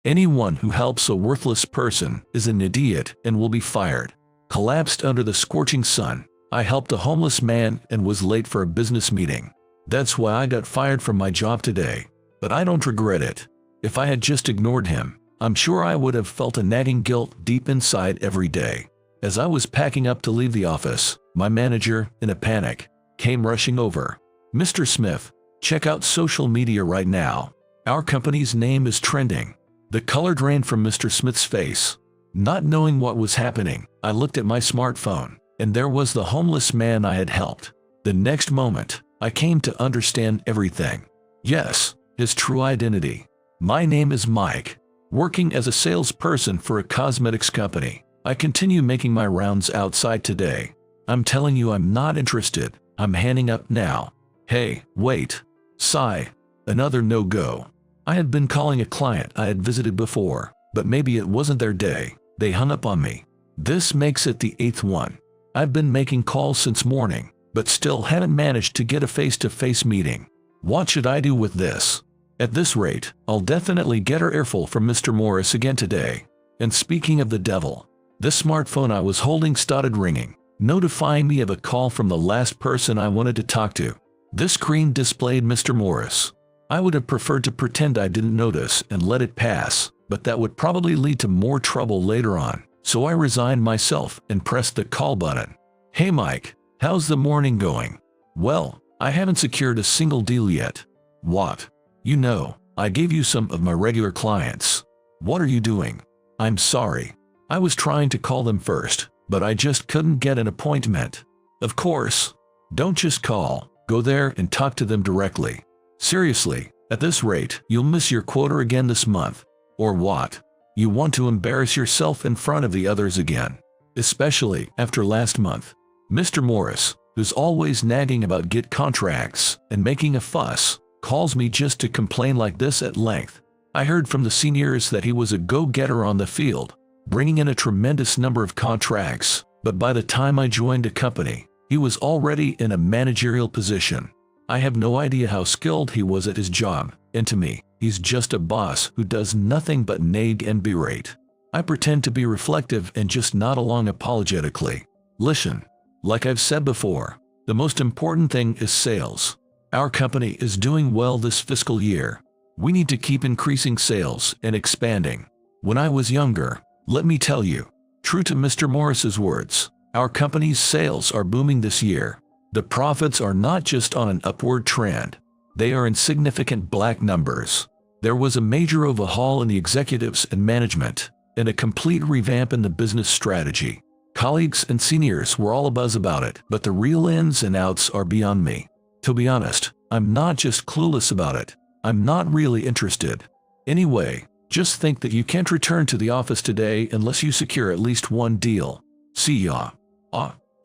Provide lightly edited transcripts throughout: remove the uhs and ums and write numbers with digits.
Anyone who helps a worthless person is an idiot and will be fired. Collapsed under the scorching sun. I helped a homeless man and was late for a business meeting. That's why I got fired from my job today. But I don't regret it. If I had just ignored him, I'm sure I would have felt a nagging guilt deep inside every day. As I was packing up to leave the office, my manager, in a panic, came rushing over. "Mr. Smith, check out social media right now. Our company's name is trending." The color drained from Mr. Smith's face. Not knowing what was happening, I looked at my smartphone, and there was the homeless man I had helped. The next moment, I came to understand everything. Yes, his true identity. My name is Mike. Working as a salesperson for a cosmetics company, I continue making my rounds outside today. I'm telling you I'm not interested. I'm handing up now. Hey, wait. Sigh. Another no-go. I had been calling a client I had visited before, but maybe it wasn't their day. They hung up on me. This makes it the 8th one. I've been making calls since morning, but still haven't managed to get a face-to-face meeting. What should I do with this? At this rate, I'll definitely get her earful from Mr. Morris again today. And speaking of the devil, the smartphone I was holding started ringing, notifying me of a call from the last person I wanted to talk to. This screen displayed Mr. Morris. I would have preferred to pretend I didn't notice and let it pass, but that would probably lead to more trouble later on, so I resigned myself and pressed the call button. "Hey Mike, how's the morning going?" "Well, I haven't secured a single deal yet." "What?" "You know, I gave you some of my regular clients." "What are you doing?" "I'm sorry. I was trying to call them first, but I just couldn't get an appointment." "Of course. Don't just call. Go there and talk to them directly. Seriously, at this rate, you'll miss your quota again this month." "Or what? You want to embarrass yourself in front of the others again? Especially after last month." Mr. Morris, who's always nagging about get contracts and making a fuss, calls me just to complain like this at length. I heard from the seniors that he was a go-getter on the field, bringing in a tremendous number of contracts, but by the time I joined the company, he was already in a managerial position. I have no idea how skilled he was at his job, and to me, he's just a boss who does nothing but nag and berate. I pretend to be reflective and just nod along apologetically. Listen, like I've said before, the most important thing is sales. Our company is doing well this fiscal year. We need to keep increasing sales and expanding. When I was younger, let me tell you, true to Mr. Morris's words, our company's sales are booming this year. The profits are not just on an upward trend. They are in significant black numbers. There was a major overhaul in the executives and management, and a complete revamp in the business strategy. Colleagues and seniors were all abuzz about it, but the real ins and outs are beyond me. To be honest, I'm not just clueless about it. I'm not really interested. Anyway, just think that you can't return to the office today unless you secure at least one deal. See ya."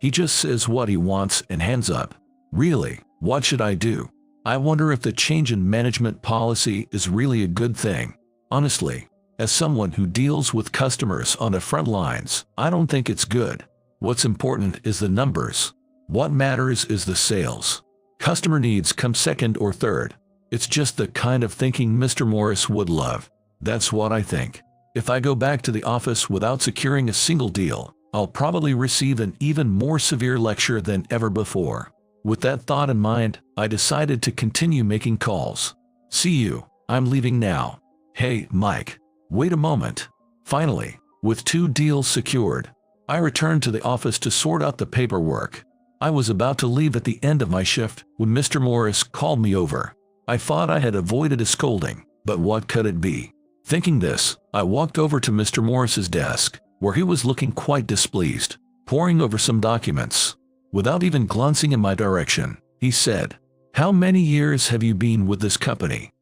He just says what he wants and hands up. Really, what should I do? I wonder if the change in management policy is really a good thing. Honestly, as someone who deals with customers on the front lines, I don't think it's good. What's important is the numbers. What matters is the sales. Customer needs come second or third. It's just the kind of thinking Mr. Morris would love. That's what I think. If I go back to the office without securing a single deal, I'll probably receive an even more severe lecture than ever before. With that thought in mind, I decided to continue making calls. "See you. I'm leaving now." "Hey, Mike. Wait a moment." Finally, with 2 deals secured, I returned to the office to sort out the paperwork. I was about to leave at the end of my shift when Mr. Morris called me over. I thought I had avoided a scolding, but what could it be? Thinking this, I walked over to Mr. Morris's desk, where he was looking quite displeased, poring over some documents. Without even glancing in my direction, he said, "How many years have you been with this company?"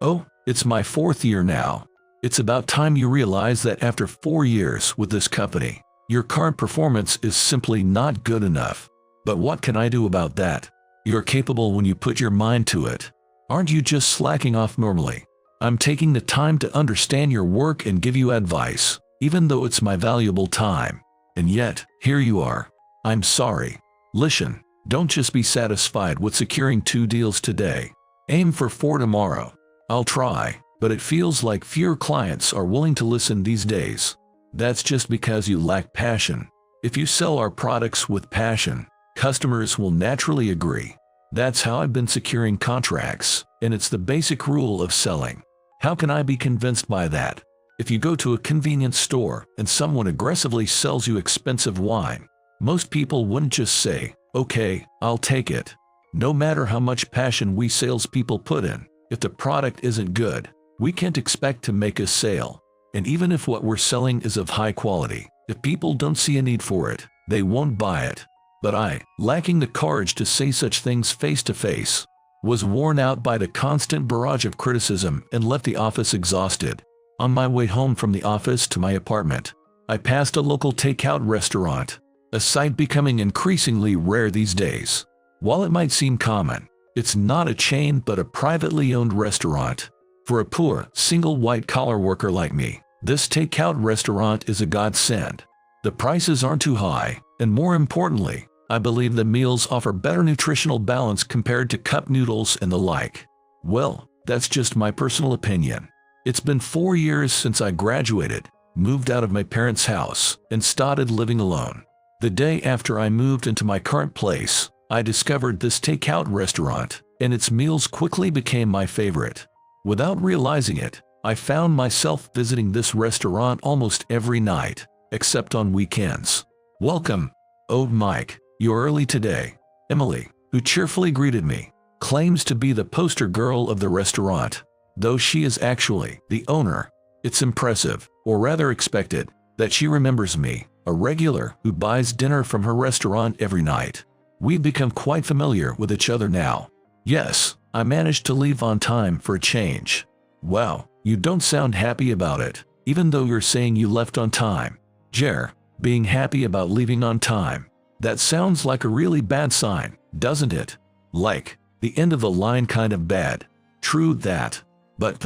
"Oh, it's my 4th year now. It's about time you realize that after 4 years with this company, your current performance is simply not good enough. But what can I do about that? You're capable when you put your mind to it. Aren't you just slacking off normally? I'm taking the time to understand your work and give you advice, even though it's my valuable time. And yet, here you are. I'm sorry. Listen, don't just be satisfied with securing 2 deals today. Aim for 4 tomorrow." "I'll try, but it feels like fewer clients are willing to listen these days. That's just because you lack passion. If you sell our products with passion, customers will naturally agree. That's how I've been securing contracts, and it's the basic rule of selling. How can I be convinced by that? If you go to a convenience store and someone aggressively sells you expensive wine, most people wouldn't just say, "Okay, I'll take it." No matter how much passion we salespeople put in, if the product isn't good, we can't expect to make a sale. And even if what we're selling is of high quality, if people don't see a need for it, they won't buy it. But I, lacking the courage to say such things face to face, was worn out by the constant barrage of criticism and left the office exhausted. On my way home from the office to my apartment, I passed a local takeout restaurant, a sight becoming increasingly rare these days. While it might seem common, it's not a chain but a privately owned restaurant. For a poor, single white-collar worker like me, this takeout restaurant is a godsend. The prices aren't too high, and more importantly, I believe the meals offer better nutritional balance compared to cup noodles and the like. Well, that's just my personal opinion. It's been 4 years since I graduated, moved out of my parents' house, and started living alone. The day after I moved into my current place, I discovered this takeout restaurant, and its meals quickly became my favorite. Without realizing it, I found myself visiting this restaurant almost every night, except on weekends. "Welcome. Oh, Mike, you're early today." Emily, who cheerfully greeted me, claims to be the poster girl of the restaurant, though she is actually the owner. It's impressive, or rather expected, that she remembers me, a regular who buys dinner from her restaurant every night. We've become quite familiar with each other now. Yes, I managed to leave on time for a change. Wow, you don't sound happy about it, even though you're saying you left on time. Jer, being happy about leaving on time. That sounds like a really bad sign, doesn't it? Like, the end of the line kind of bad. True that. But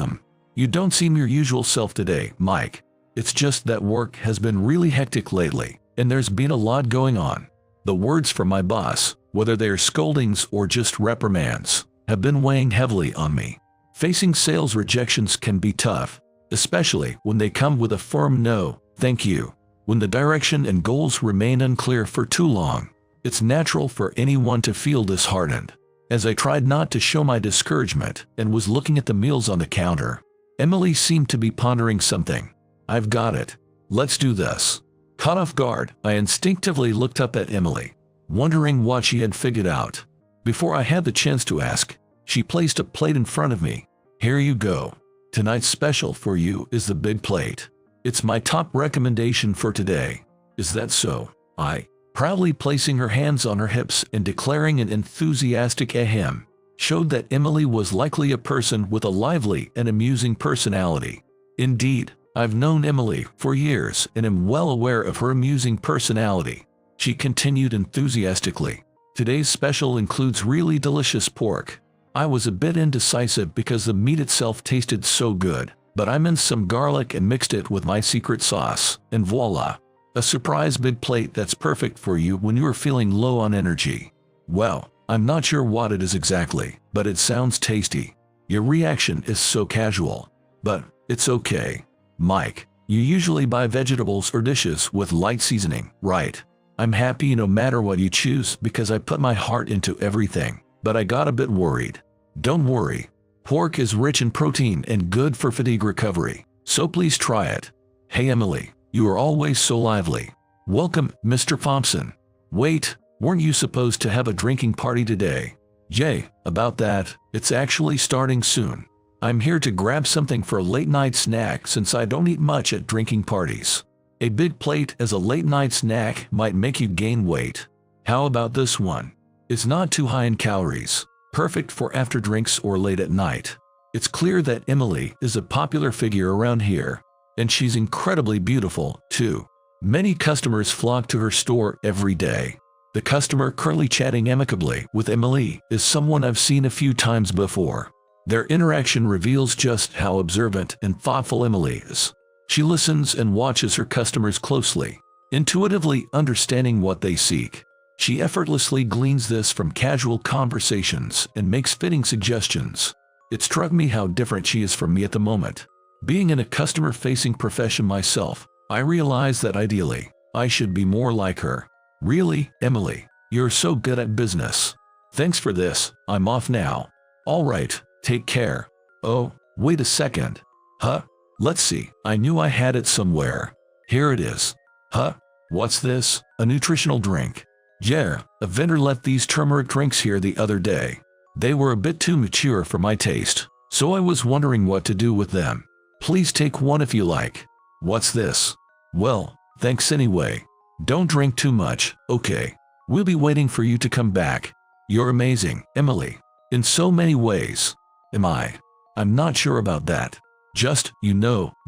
you don't seem your usual self today, Mike. It's just that work has been really hectic lately, and there's been a lot going on. The words from my boss, whether they are scoldings or just reprimands, have been weighing heavily on me. Facing sales rejections can be tough, especially when they come with a firm no, thank you. When the direction and goals remain unclear for too long, it's natural for anyone to feel disheartened. As I tried not to show my discouragement and was looking at the meals on the counter, Emily seemed to be pondering something. "I've got it. Let's do this." Caught off guard, I instinctively looked up at Emily, wondering what she had figured out. Before I had the chance to ask, she placed a plate in front of me. "Here you go. Tonight's special for you is the big plate. It's my top recommendation for today." "Is that so?" I, proudly placing her hands on her hips and declaring an enthusiastic ahem, showed that Emily was likely a person with a lively and amusing personality. Indeed, I've known Emily for years and am well aware of her amusing personality. She continued enthusiastically. "Today's special includes really delicious pork. I was a bit indecisive because the meat itself tasted so good, but I minced some garlic and mixed it with my secret sauce, and voila! A surprise big plate that's perfect for you when you're feeling low on energy." "Well, I'm not sure what it is exactly, but it sounds tasty." Your reaction is so casual. But it's okay. "Mike, you usually buy vegetables or dishes with light seasoning, right?" "I'm happy no matter what you choose because I put my heart into everything, but I got a bit worried." "Don't worry. Pork is rich in protein and good for fatigue recovery, so please try it." "Hey Emily, you are always so lively." "Welcome, Mr. Thompson. Wait, weren't you supposed to have a drinking party today?" "Yay, about that, it's actually starting soon. I'm here to grab something for a late-night snack since I don't eat much at drinking parties. A big plate as a late-night snack might make you gain weight. How about this one? It's not too high in calories, perfect for after drinks or late at night." It's clear that Emily is a popular figure around here, and she's incredibly beautiful, too. Many customers flock to her store every day. The customer currently chatting amicably with Emily is someone I've seen a few times before. Their interaction reveals just how observant and thoughtful Emily is. She listens and watches her customers closely, intuitively understanding what they seek. She effortlessly gleans this from casual conversations and makes fitting suggestions. It struck me how different she is from me at the moment. Being in a customer-facing profession myself, I realized that ideally, I should be more like her. Really, Emily, you're so good at business. Thanks for this, I'm off now. Alright, take care. Oh, wait a second. Huh? Let's see, I knew I had it somewhere. Here it is. Huh? What's this? A nutritional drink. Yeah, a vendor left these turmeric drinks here the other day. They were a bit too mature for my taste, so I was wondering what to do with them. Please take one if you like. What's this? Well, thanks anyway. Don't drink too much, okay? We'll be waiting for you to come back. You're amazing, Emily. In so many ways. Am I? I'm not sure about that. Just,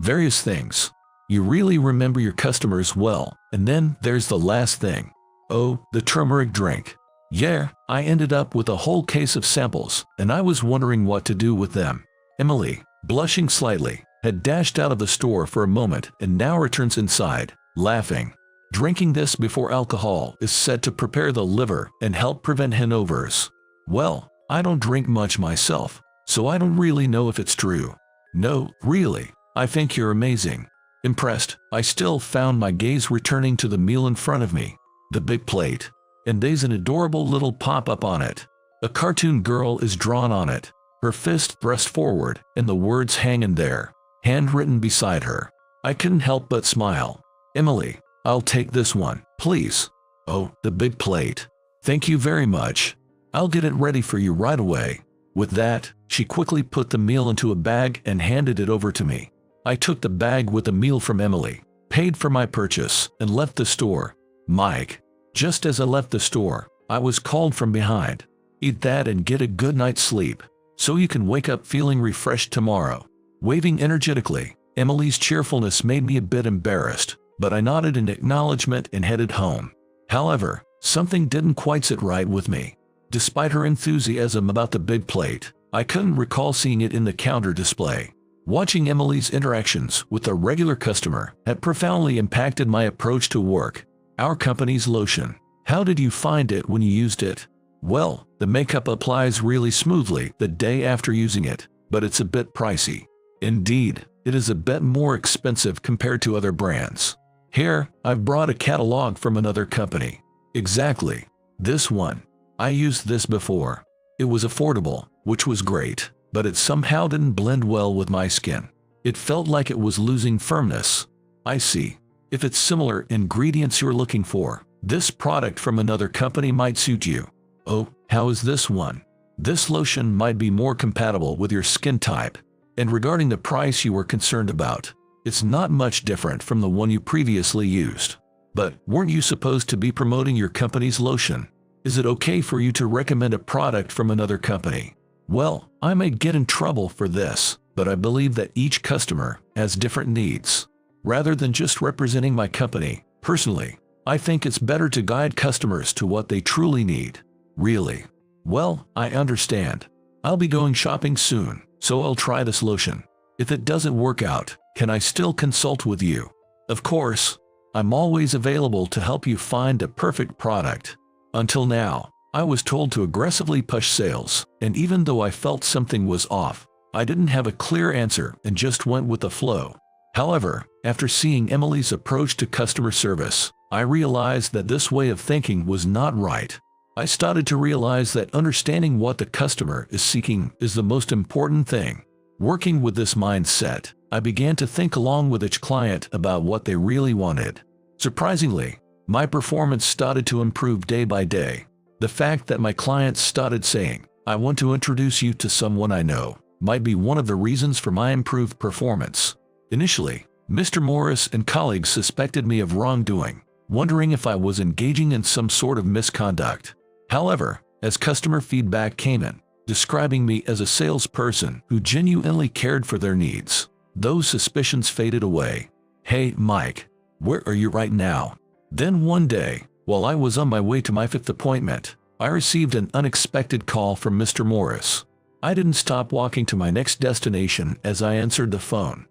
various things. You really remember your customers well, and then there's the last thing. Oh, the turmeric drink. Yeah, I ended up with a whole case of samples, and I was wondering what to do with them. Emily, blushing slightly, had dashed out of the store for a moment and now returns inside, laughing. Drinking this before alcohol is said to prepare the liver and help prevent hangovers. Well, I don't drink much myself, so I don't really know if it's true. No, really, I think you're amazing. Impressed, I still found my gaze returning to the meal in front of me. The big plate. And there's an adorable little pop-up on it. A cartoon girl is drawn on it, her fist thrust forward and the words hanging there, handwritten beside her. I couldn't help but smile. Emily, I'll take this one, please. Oh, the big plate. Thank you very much. I'll get it ready for you right away. With that, she quickly put the meal into a bag and handed it over to me. I took the bag with the meal from Emily, paid for my purchase, and left the store. Mike. Just as I left the store, I was called from behind. Eat that and get a good night's sleep, so you can wake up feeling refreshed tomorrow. Waving energetically, Emily's cheerfulness made me a bit embarrassed, but I nodded in acknowledgement and headed home. However, something didn't quite sit right with me. Despite her enthusiasm about the big plate, I couldn't recall seeing it in the counter display. Watching Emily's interactions with a regular customer had profoundly impacted my approach to work. Our company's lotion. How did you find it when you used it? Well, the makeup applies really smoothly the day after using it, but it's a bit pricey. Indeed, it is a bit more expensive compared to other brands. Here, I've brought a catalog from another company. Exactly. This one. I used this before. It was affordable, which was great, but it somehow didn't blend well with my skin. It felt like it was losing firmness. I see. If it's similar ingredients you're looking for, this product from another company might suit you. Oh, how is this one? This lotion might be more compatible with your skin type. And regarding the price you were concerned about, it's not much different from the one you previously used. But weren't you supposed to be promoting your company's lotion? Is it okay for you to recommend a product from another company? Well, I may get in trouble for this, but I believe that each customer has different needs. Rather than just representing my company, personally, I think it's better to guide customers to what they truly need. Really? Well, I understand. I'll be going shopping soon, so I'll try this lotion. If it doesn't work out, can I still consult with you? Of course. I'm always available to help you find a perfect product. Until now, I was told to aggressively push sales, and even though I felt something was off, I didn't have a clear answer and just went with the flow. However, after seeing Emily's approach to customer service, I realized that this way of thinking was not right. I started to realize that understanding what the customer is seeking is the most important thing. Working with this mindset, I began to think along with each client about what they really wanted. Surprisingly, my performance started to improve day by day. The fact that my clients started saying, "I want to introduce you to someone I know," might be one of the reasons for my improved performance. Initially, Mr. Morris and colleagues suspected me of wrongdoing, wondering if I was engaging in some sort of misconduct. However, as customer feedback came in, describing me as a salesperson who genuinely cared for their needs, those suspicions faded away. "Hey, Mike, where are you right now?" Then one day, while I was on my way to my 5th appointment, I received an unexpected call from Mr. Morris. I didn't stop walking to my next destination as I answered the phone.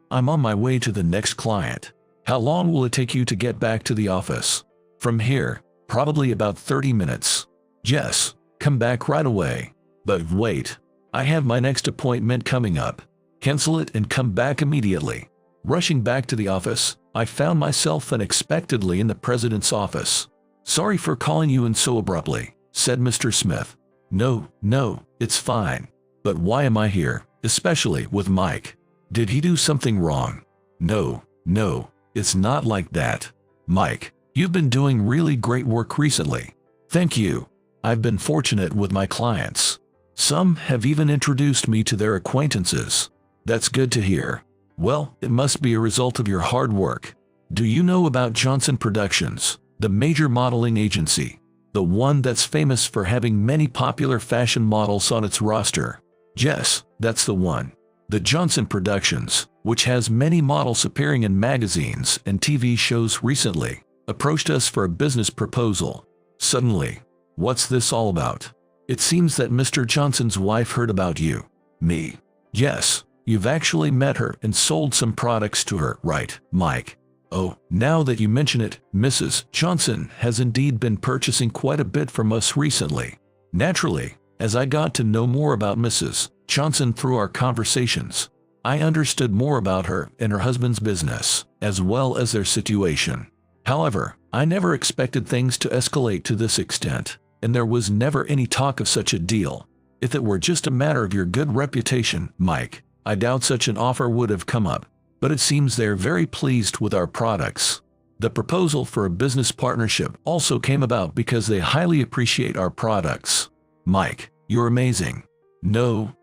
"I'm on my way to the next client. How long will it take you to get back to the office?" "From here, probably about 30 minutes. "Yes, come back right away." "But wait, I have my next appointment coming up. Cancel it and come back immediately." Rushing back to the office, I found myself unexpectedly in the president's office. "Sorry for calling you in so abruptly," said Mr. Smith. No, it's fine. But why am I here, especially with Mike? Did he do something wrong?" No, it's not like that. Mike, you've been doing really great work recently." "Thank you. I've been fortunate with my clients. Some have even introduced me to their acquaintances." "That's good to hear. Well, it must be a result of your hard work. Do you know about Johnson Productions, the major modeling agency? The one that's famous for having many popular fashion models on its roster?" "Yes, that's the one. The Johnson Productions, which has many models appearing in magazines and TV shows recently, approached us for a business proposal." Suddenly, what's this all about? "It seems that Mr. Johnson's wife heard about you." "Me?" "Yes, you've actually met her and sold some products to her, right, Mike?" "Oh, now that you mention it, Mrs. Johnson has indeed been purchasing quite a bit from us recently." Naturally, as I got to know more about Mrs. Johnson through our conversations, I understood more about her and her husband's business, as well as their situation. However, I never expected things to escalate to this extent, and there was never any talk of such a deal. If it were just a matter of your good reputation, Mike, I doubt such an offer would have come up. But it seems they're very pleased with our products. The proposal for a business partnership also came about because they highly appreciate our products." "Mike, you're amazing." No,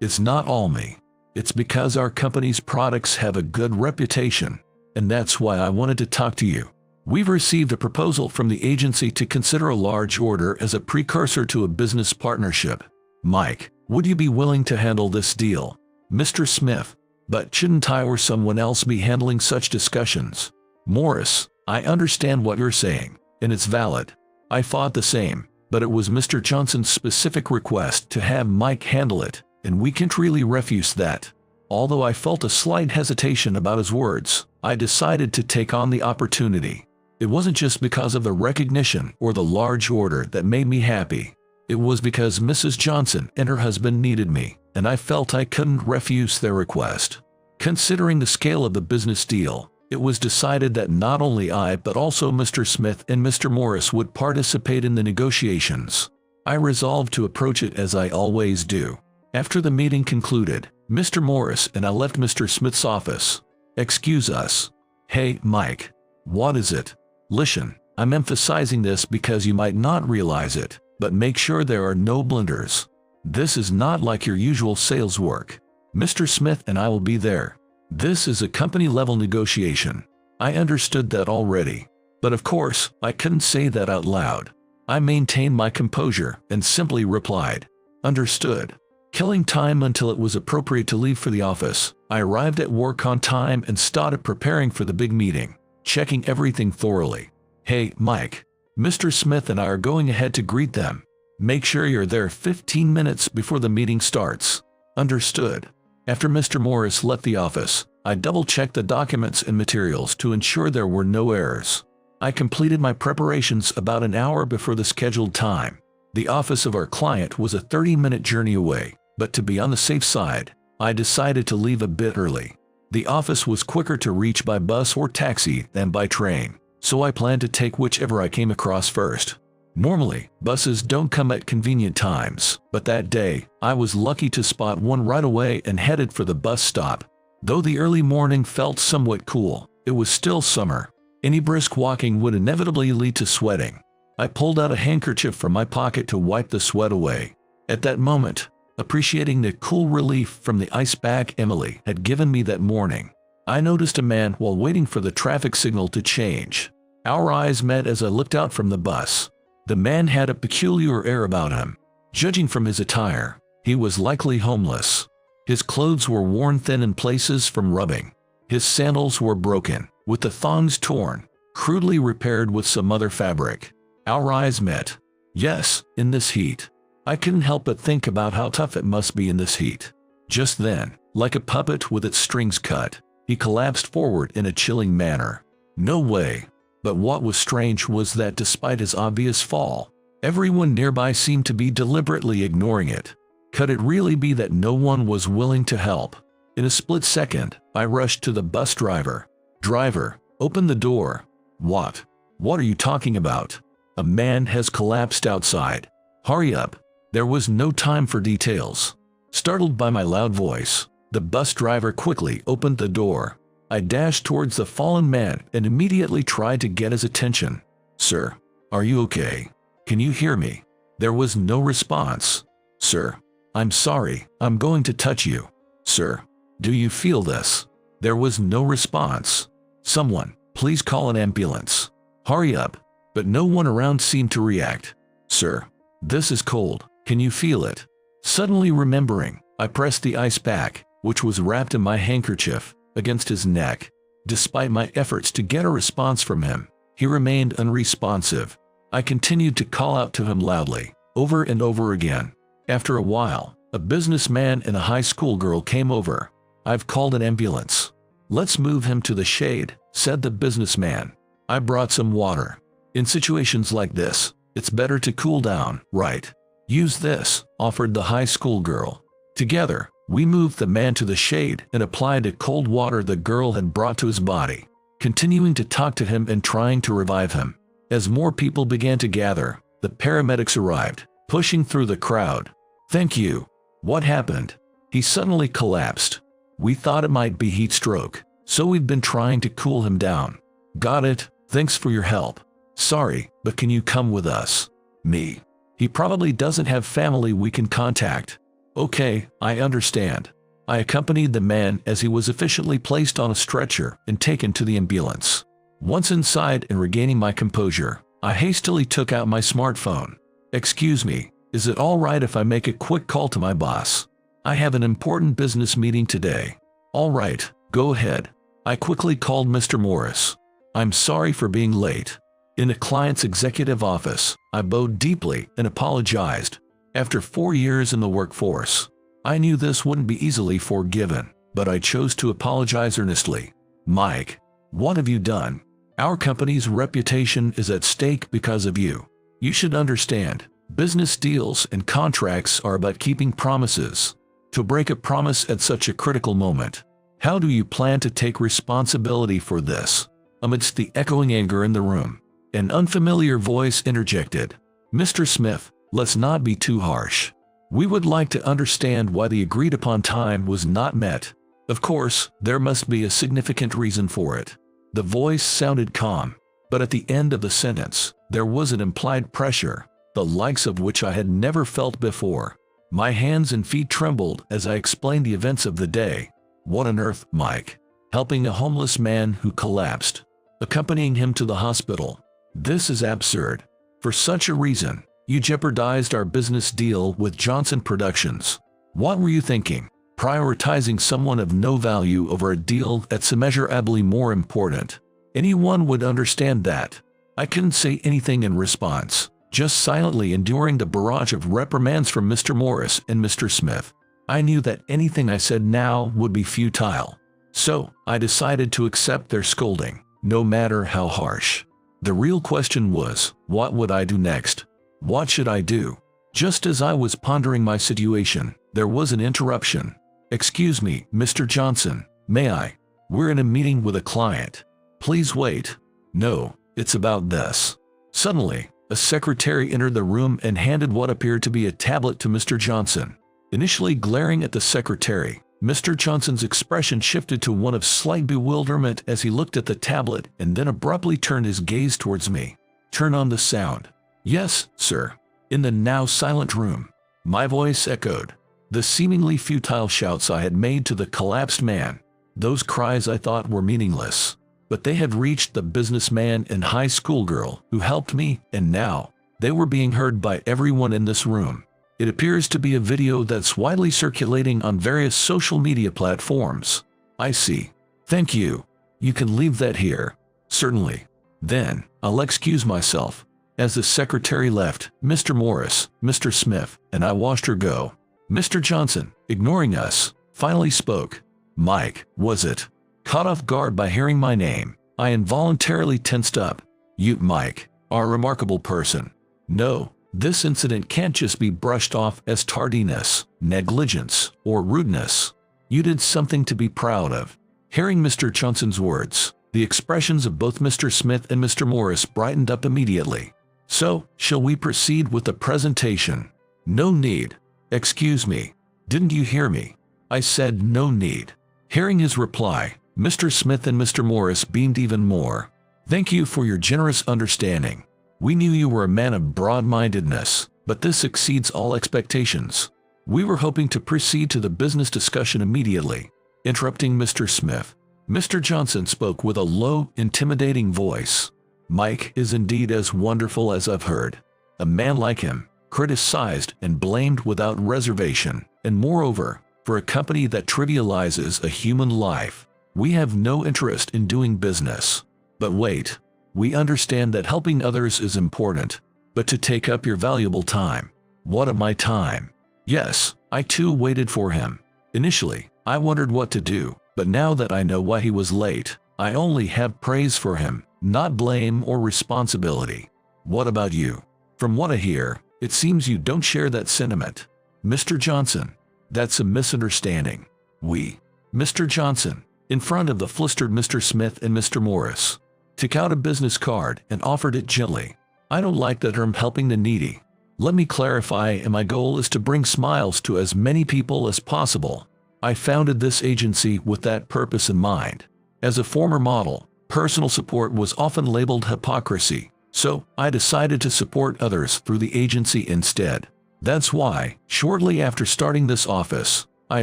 it's not all me. It's because our company's products have a good reputation, and that's why I wanted to talk to you. We've received a proposal from the agency to consider a large order as a precursor to a business partnership. Mike, would you be willing to handle this deal?" "Mr. Smith, but shouldn't I or someone else be handling such discussions?" "Morris, I understand what you're saying, and it's valid. I thought the same, but it was Mr. Johnson's specific request to have Mike handle it, and we can't really refuse that." Although I felt a slight hesitation about his words, I decided to take on the opportunity. It wasn't just because of the recognition or the large order that made me happy. It was because Mrs. Johnson and her husband needed me, and I felt I couldn't refuse their request. Considering the scale of the business deal, it was decided that not only I but also Mr. Smith and Mr. Morris would participate in the negotiations. I resolved to approach it as I always do. After the meeting concluded, Mr. Morris and I left Mr. Smith's office. "Excuse us." "Hey, Mike. What is it?" "Listen, I'm emphasizing this because you might not realize it, but make sure there are no blunders. This is not like your usual sales work. Mr. Smith and I will be there. This is a company-level negotiation." I understood that already, but of course, I couldn't say that out loud. I maintained my composure and simply replied, "Understood." Killing time until it was appropriate to leave for the office, I arrived at work on time and started preparing for the big meeting, checking everything thoroughly. "Hey, Mike, Mr. Smith and I are going ahead to greet them. Make sure you're there 15 minutes before the meeting starts." "Understood." After Mr. Morris left the office, I double-checked the documents and materials to ensure there were no errors. I completed my preparations about an hour before the scheduled time. The office of our client was a 30-minute journey away, but to be on the safe side, I decided to leave a bit early. The office was quicker to reach by bus or taxi than by train, so I planned to take whichever I came across first. Normally, buses don't come at convenient times, but that day, I was lucky to spot one right away and headed for the bus stop. Though the early morning felt somewhat cool, it was still summer. Any brisk walking would inevitably lead to sweating. I pulled out a handkerchief from my pocket to wipe the sweat away. At that moment, appreciating the cool relief from the ice bath Emily had given me that morning, I noticed a man while waiting for the traffic signal to change. Our eyes met as I looked out from the bus. The man had a peculiar air about him. Judging from his attire, he was likely homeless. His clothes were worn thin in places from rubbing. His sandals were broken, with the thongs torn, crudely repaired with some other fabric. Our eyes met. Yes, in this heat. I couldn't help but think about how tough it must be in this heat. Just then, like a puppet with its strings cut, he collapsed forward in a chilling manner. No way. But what was strange was that despite his obvious fall, everyone nearby seemed to be deliberately ignoring it. Could it really be that no one was willing to help? In a split second, I rushed to the bus driver. Driver, open the door. What? What are you talking about? A man has collapsed outside. Hurry up. There was no time for details. Startled by my loud voice, the bus driver quickly opened the door. I dashed towards the fallen man and immediately tried to get his attention. Sir, are you okay? Can you hear me? There was no response. Sir, I'm sorry, I'm going to touch you. Sir, do you feel this? There was no response. Someone, please call an ambulance. Hurry up. But no one around seemed to react. Sir, this is cold. Can you feel it? Suddenly remembering, I pressed the ice pack, which was wrapped in my handkerchief, against his neck. Despite my efforts to get a response from him, he remained unresponsive. I continued to call out to him loudly, over and over again. After a while, a businessman and a high school girl came over. I've called an ambulance. Let's move him to the shade, said the businessman. I brought some water. In situations like this, it's better to cool down, right? Use this, offered the high school girl. Together, we moved the man to the shade and applied the cold water the girl had brought to his body, continuing to talk to him and trying to revive him. As more people began to gather, the paramedics arrived, pushing through the crowd. Thank you. What happened? He suddenly collapsed. We thought it might be heat stroke, so we've been trying to cool him down. Got it, thanks for your help. Sorry, but can you come with us? Me. He probably doesn't have family we can contact. Okay, I understand. I accompanied the man as he was efficiently placed on a stretcher and taken to the ambulance. Once inside and regaining my composure, I hastily took out my smartphone. Excuse me, is it all right if I make a quick call to my boss? I have an important business meeting today. All right, go ahead. I quickly called Mr. Morris. I'm sorry for being late. In the client's executive office, I bowed deeply and apologized. After 4 years in the workforce, I knew this wouldn't be easily forgiven, but I chose to apologize earnestly. Mike, what have you done? Our company's reputation is at stake because of you. You should understand, business deals and contracts are about keeping promises. To break a promise at such a critical moment, how do you plan to take responsibility for this? Amidst the echoing anger in the room, an unfamiliar voice interjected. Mr. Smith, let's not be too harsh. We would like to understand why the agreed-upon time was not met. Of course, there must be a significant reason for it. The voice sounded calm, but at the end of the sentence, there was an implied pressure, the likes of which I had never felt before. My hands and feet trembled as I explained the events of the day. What on earth, Mike? Helping a homeless man who collapsed, accompanying him to the hospital. This is absurd. For such a reason, you jeopardized our business deal with Johnson Productions. What were you thinking? Prioritizing someone of no value over a deal that's immeasurably more important. Anyone would understand that. I couldn't say anything in response, just silently enduring the barrage of reprimands from Mr. Morris and Mr. Smith. I knew that anything I said now would be futile. So, I decided to accept their scolding, no matter how harsh. The real question was, what would I do next? What should I do? Just as I was pondering my situation, there was an interruption. Excuse me, Mr. Johnson, may I? We're in a meeting with a client. Please wait. No, it's about this. Suddenly, a secretary entered the room and handed what appeared to be a tablet to Mr. Johnson. Initially glaring at the secretary, Mr. Johnson's expression shifted to one of slight bewilderment as he looked at the tablet and then abruptly turned his gaze towards me. Turn on the sound. Yes, sir. In the now silent room, my voice echoed. The seemingly futile shouts I had made to the collapsed man. Those cries I thought were meaningless. But they had reached the businessman and high school girl who helped me, and now they were being heard by everyone in this room. It appears to be a video that's widely circulating on various social media platforms. I see. Thank you. You can leave that here. Certainly. Then, I'll excuse myself. As the secretary left, Mr. Morris, Mr. Smith, and I watched her go. Mr. Johnson, ignoring us, finally spoke. Mike, was it? Caught off guard by hearing my name, I involuntarily tensed up. You, Mike, are a remarkable person. No, This incident can't just be brushed off as tardiness, negligence, or rudeness. You did something to be proud of. Hearing Mr. Johnson's words, the expressions of both Mr. Smith and Mr. Morris brightened up immediately. So, shall we proceed with the presentation? No need. Excuse me. Didn't you hear me? I said no need. Hearing his reply, Mr. Smith and Mr. Morris beamed even more. Thank you for your generous understanding. We knew you were a man of broad-mindedness, but this exceeds all expectations. We were hoping to proceed to the business discussion immediately. Interrupting Mr. Smith, Mr. Johnson spoke with a low, intimidating voice. Mike is indeed as wonderful as I've heard. A man like him, criticized and blamed without reservation, and moreover, for a company that trivializes a human life. We have no interest in doing business. But wait, we understand that helping others is important, but to take up your valuable time. What of my time? Yes, I too waited for him. Initially, I wondered what to do, but now that I know why he was late, I only have praise for him, not blame or responsibility. What about you? From what I hear, it seems you don't share that sentiment. Mr. Johnson, that's a misunderstanding. Mr. Johnson, in front of the flustered Mr. Smith and Mr. Morris, took out a business card and offered it gently. I don't like the term helping the needy. Let me clarify, and my goal is to bring smiles to as many people as possible. I founded this agency with that purpose in mind. As a former model, personal support was often labeled hypocrisy, so I decided to support others through the agency instead. That's why, shortly after starting this office, I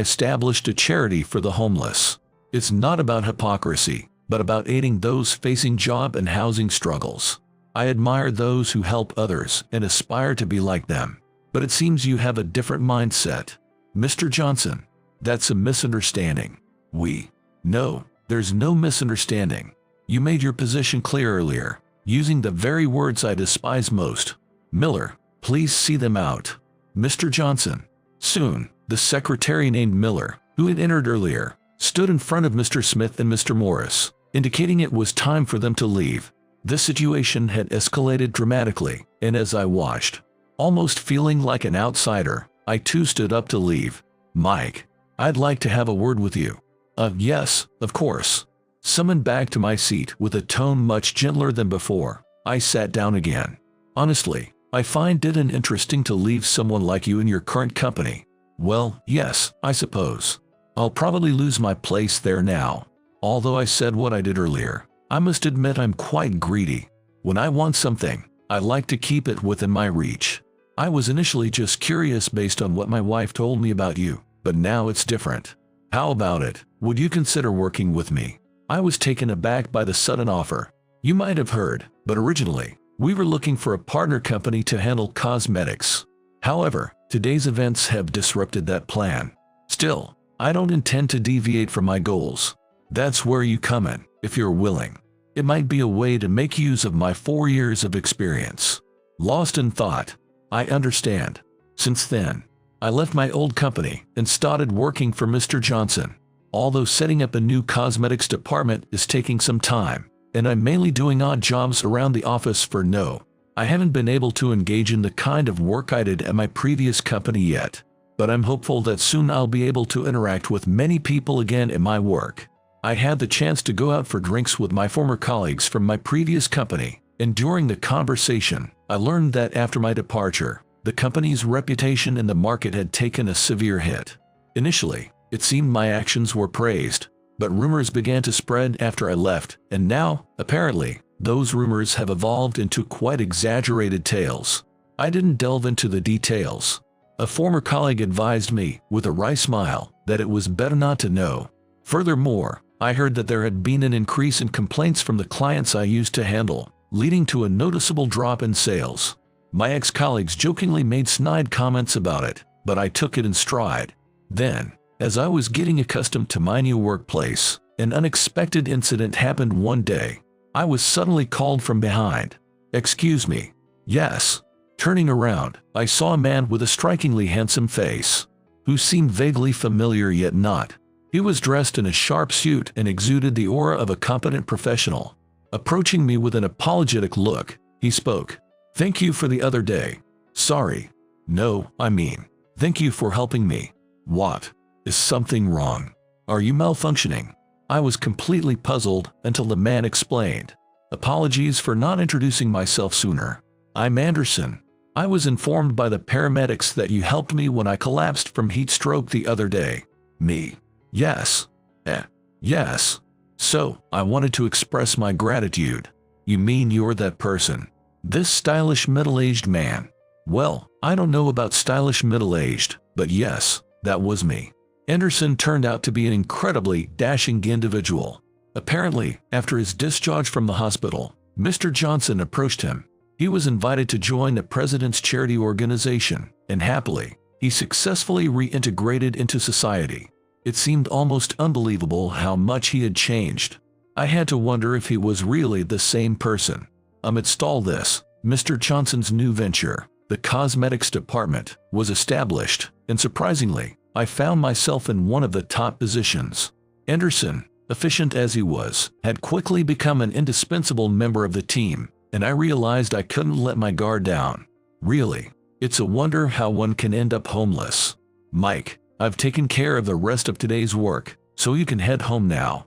established a charity for the homeless. It's not about hypocrisy, but about aiding those facing job and housing struggles. I admire those who help others and aspire to be like them. But it seems you have a different mindset. Mr. Johnson, that's a misunderstanding. No, there's no misunderstanding. You made your position clear earlier, using the very words I despise most. Miller, please see them out. Mr. Johnson. Soon, the secretary named Miller, who had entered earlier, stood in front of Mr. Smith and Mr. Morris, indicating it was time for them to leave. This situation had escalated dramatically, and as I watched, almost feeling like an outsider, I too stood up to leave. Mike, I'd like to have a word with you. Yes, of course. Summoned back to my seat with a tone much gentler than before, I sat down again. Honestly, I find it interesting to leave someone like you in your current company. Well, yes, I suppose. I'll probably lose my place there now. Although I said what I did earlier, I must admit I'm quite greedy. When I want something, I like to keep it within my reach. I was initially just curious based on what my wife told me about you, but now it's different. How about it? Would you consider working with me? I was taken aback by the sudden offer. You might have heard, but originally, we were looking for a partner company to handle cosmetics. However, today's events have disrupted that plan. Still, I don't intend to deviate from my goals. That's where you come in, if you're willing. It might be a way to make use of my 4 years of experience. Lost in thought. I understand. Since then, I left my old company and started working for Mr. Johnson. Although setting up a new cosmetics department is taking some time, and I'm mainly doing odd jobs around the office I haven't been able to engage in the kind of work I did at my previous company yet. But I'm hopeful that soon I'll be able to interact with many people again in my work. I had the chance to go out for drinks with my former colleagues from my previous company, and during the conversation, I learned that after my departure, the company's reputation in the market had taken a severe hit. Initially, it seemed my actions were praised, but rumors began to spread after I left, and now, apparently, those rumors have evolved into quite exaggerated tales. I didn't delve into the details. A former colleague advised me, with a wry smile, that it was better not to know. Furthermore, I heard that there had been an increase in complaints from the clients I used to handle, leading to a noticeable drop in sales. My ex-colleagues jokingly made snide comments about it, but I took it in stride. Then, as I was getting accustomed to my new workplace, an unexpected incident happened one day. I was suddenly called from behind. Excuse me. Yes. Turning around, I saw a man with a strikingly handsome face, who seemed vaguely familiar yet not. He was dressed in a sharp suit and exuded the aura of a competent professional. Approaching me with an apologetic look, he spoke. Thank you for the other day. Sorry. No, I mean, thank you for helping me. What? Is something wrong? Are you malfunctioning? I was completely puzzled until the man explained. Apologies for not introducing myself sooner. I'm Anderson. I was informed by the paramedics that you helped me when I collapsed from heat stroke the other day. Me? Yes. Yes. So, I wanted to express my gratitude. You mean you're that person? This stylish middle-aged man. Well, I don't know about stylish middle-aged, but yes, that was me. Anderson turned out to be an incredibly dashing individual. Apparently, after his discharge from the hospital, Mr. Johnson approached him. He was invited to join the president's charity organization, and happily, he successfully reintegrated into society. It seemed almost unbelievable how much he had changed. I had to wonder if he was really the same person. Amidst all this, Mr. Johnson's new venture, the cosmetics department, was established, and surprisingly, I found myself in one of the top positions. Anderson, efficient as he was, had quickly become an indispensable member of the team, and I realized I couldn't let my guard down. Really, it's a wonder how one can end up homeless. Mike, I've taken care of the rest of today's work, so you can head home now.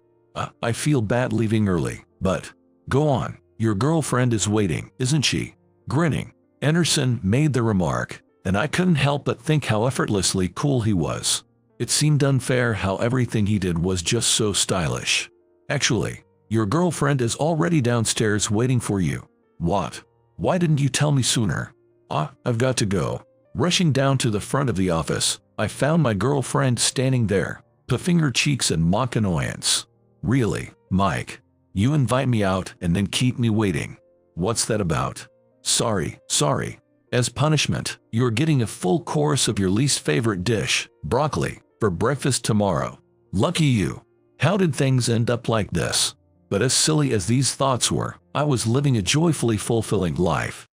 I feel bad leaving early, but go on. Your girlfriend is waiting, isn't she? Grinning, Anderson made the remark, and I couldn't help but think how effortlessly cool he was. It seemed unfair how everything he did was just so stylish. Actually, your girlfriend is already downstairs waiting for you. What? Why didn't you tell me sooner? I've got to go. Rushing down to the front of the office, I found my girlfriend standing there, puffing her cheeks in mock annoyance. Really, Mike? You invite me out and then keep me waiting. What's that about? Sorry. As punishment, you're getting a full course of your least favorite dish, broccoli, for breakfast tomorrow. Lucky you. How did things end up like this? But as silly as these thoughts were, I was living a joyfully fulfilling life.